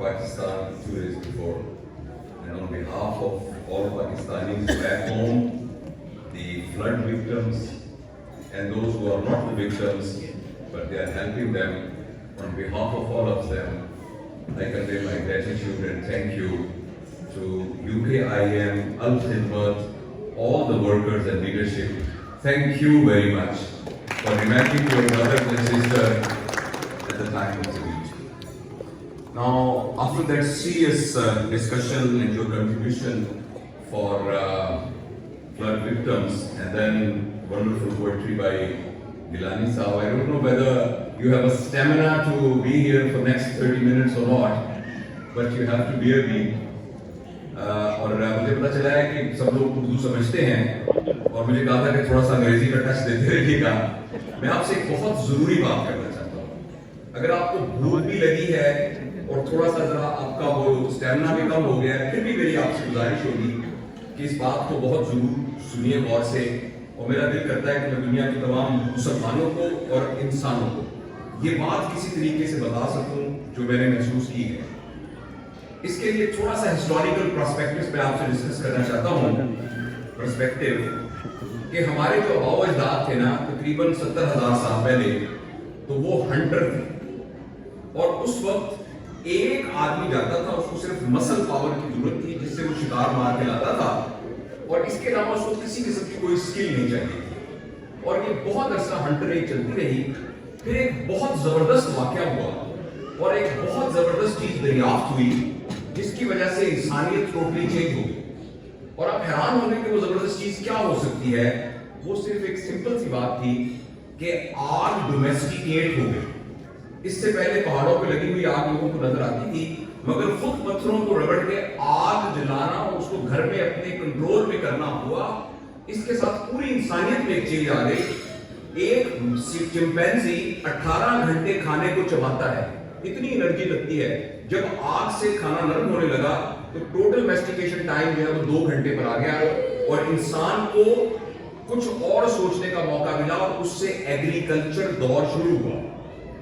Pakistan 2 days before, and on behalf of all Pakistanis back home, the flood victims, and those who are not the victims, but they are helping them, on behalf of all of them, I convey my gratitude and thank you to UKIM, Al Khidmat, all the workers and leadership. Thank you very much for remembering your brothers and sisters at the time of the beach. Now, after that serious discussion and your contribution for flood victims, and then wonderful poetry by Gilani Saab, I don't know whether you have a stamina to be here for next 30 minutes or not, but you have to bear me. और मुझे पता चला है कि सब लोग उर्दू समझते हैं और मुझे कहा था कि थोड़ा सा अंग्रेजी का टच देते रहिएगा। मैं आपसे एक बहुत जरूरी बात करना चाहता हूँ। अगर आपको भूख भी लगी है और थोड़ा सा जरा आपका वो स्टैमिना भी कम हो गया है, फिर भी मेरी आपसे गुजारिश होगी कि इस बात को बहुत जरूर सुनिए गौर से। और मेरा दिल करता है कि मैं दुनिया के तमाम मुसलमानों को और इंसानों को ये बात किसी तरीके से बता सकूं जो मैंने महसूस की है। इसके लिए थोड़ा सा हिस्टोरिकल पर्सपेक्टिव पे आपसे डिस्कस करना चाहता हूँ। पर्सपेक्टिव कि हमारे जो आबाओ अजदाद थे ना, तकरीबन 70,000 साल पहले, तो वो हंटर थे और उस वक्त एक आदमी जाता था, उसको सिर्फ मसल पावर की जरूरत थी जिससे वो शिकार मार के लाता था और इसके अलावा उसको किसी किस्म की कोई स्किल नहीं चाहिए थी। और ये बहुत अरसा हंटरिंग चलती रही। फिर एक बहुत जबरदस्त वाकया हुआ और एक बहुत जबरदस्त चीज दरियाफ्त हुई जिसकी वजह से इंसानियत टोटली चेंज हो गई। और आप हैरान होंगे कि वो जबरदस्त चीज क्या हो सकती है। वो सिर्फ एक सिंपल सी बात थी कि आग डोमेस्टिकेट हो गई। इससे पहले पहाड़ों पे लगी हुई आग लोगों को नजर आती थी, मगर खुद पत्थरों को रगड़ के आग जलाना, उसको घर में अपने कंट्रोल में करना हुआ। इसके साथ पूरी इंसानियत में एक चीज आ गई। एक चिंपैंजी 18 घंटे खाने को चबाता है, इतनी एनर्जी लगती है। जब आग से खाना नरम होने लगा तो टोटल मैस्टिकेशन टाइम जो है वो 2 घंटे पर आ गया और इंसान को कुछ और सोचने का मौका मिला और उससे एग्रीकल्चर दौर शुरू हुआ,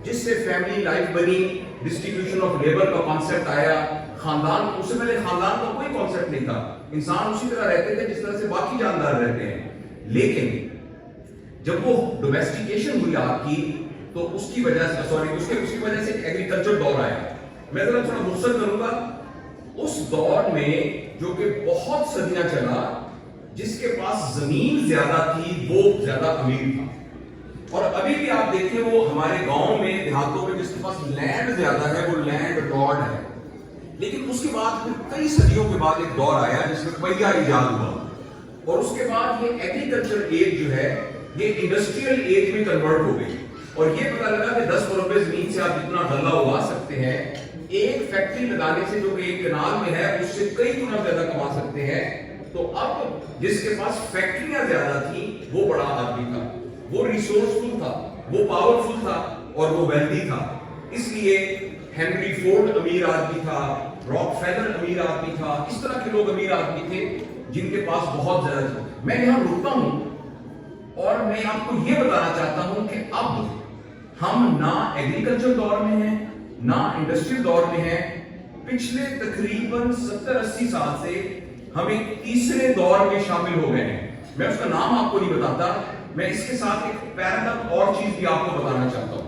जिससे फैमिली लाइफ बनी, डिस्ट्रीब्यूशन ऑफ लेबर का कॉन्सेप्ट आया, खानदान। उससे पहले खानदान का कोई कॉन्सेप्ट नहीं था, इंसान उसी तरह रहते थे जिस तरह से बाकी जानदार रहते हैं। लेकिन जब वो डोमेस्टिकेशन हुई आग की तो उसकी वजह से उसकी वजह से एग्रीकल्चर दौर आया। मैं जरा थोड़ा मुख्तर करूंगा। उस दौर में जो कि बहुत सदियां चला, जिसके पास जमीन ज्यादा थी वो ज्यादा अमीर था। और अभी भी आप देखें वो हमारे गांव में, देहातों में जिसके पास लैंड ज्यादा है वो लैंड लॉर्ड है। लेकिन उसके बाद फिर कई सदियों के बाद एक दौर आया जिसमें पहिया इजाद हुआ और उसके बाद ये एग्रीकल्चर एज जो है ये इंडस्ट्रियल एज में कन्वर्ट हो गई। और ये पता लगा कि 10 रुपए जमीन से आप जितना गल्ला उगा सकते हैं, एक फैक्ट्री लगाने से जो कि एक कनाल में है उससे कई गुना ज्यादा कमा सकते हैं। तो अब जिसके पास फैक्ट्रियां ज्यादा थी वो बड़ा आदमी था, वो रिसोर्सफुल था, वो पावरफुल था और वो वेल्दी था। इसलिए हेनरी फोर्ड अमीर आदमी था, रॉकफेलर अमीर आदमी था, इस तरह के लोग अमीर आदमी थे जिनके पास बहुत ज्यादा था। मैं यहां रुकता हूं और मैं आपको यह बताना चाहता हूं कि अब हम ना एग्रीकल्चर दौर में हैं ना इंडस्ट्रियल दौर में हैं। पिछले तकरीबन 70-80 साल से हम एक तीसरे दौर में शामिल हो गए हैं। मैं उसका नाम आपको नहीं बताता, मैं इसके साथ एक पैरेलल और चीज भी आपको बताना चाहता हूं।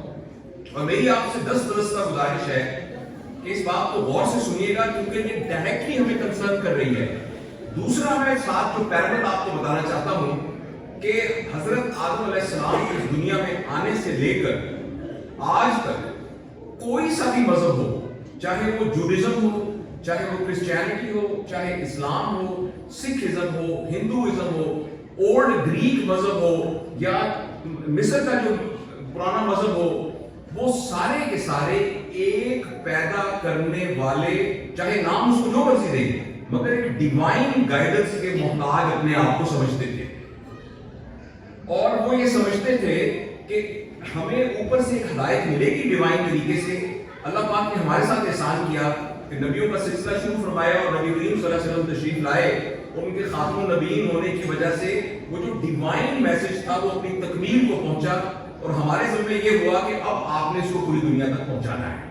और मेरी आपसे 10 गुजारिश है कि इस बात को गौर से सुनिएगा क्योंकि ये डायरेक्टली हमें कंसर्न कर रही है। दूसरा मैं साथ जो पैरेलल आपको बताना चाहता हूं कि हजरत आदम अलैहिस्सलाम इस दुनिया में आने से लेकर आज तक कोई सा भी मजहब हो, चाहे वो जूडिज्म हो, चाहे वो क्रिश्चियनिटी हो, चाहे इस्लाम हो, सिखिज्म हो, हिंदुइज्म हो, ओल्ड ग्रीक मजहब हो या मिस्र का जो पुराना मजहब हो, वो सारे के सारे एक पैदा करने वाले, चाहे नाम उसको जो मर्जी देंगे, मगर एक डिवाइन गाइडेंस के मोहताज अपने आप को समझते थे। और वो ये समझते थे कि हमें ऊपर से एक हिदायत मिलेगी डिवाइन तरीके से। अल्लाह पाक ने हमारे साथ एहसान किया कि नबियों का सिलसिला शुरू फरमाया और नबी करीम सल्लल्लाहु अलैहि वसल्लम तशरीफ लाए। उनके खातमुन नबीयीन होने की वजह से वो जो डिवाइन मैसेज था वो अपनी तकमील को पहुंचा और हमारे ज़िम्मे ये हुआ कि अब आपने इसको पूरी दुनिया तक पहुंचाना है।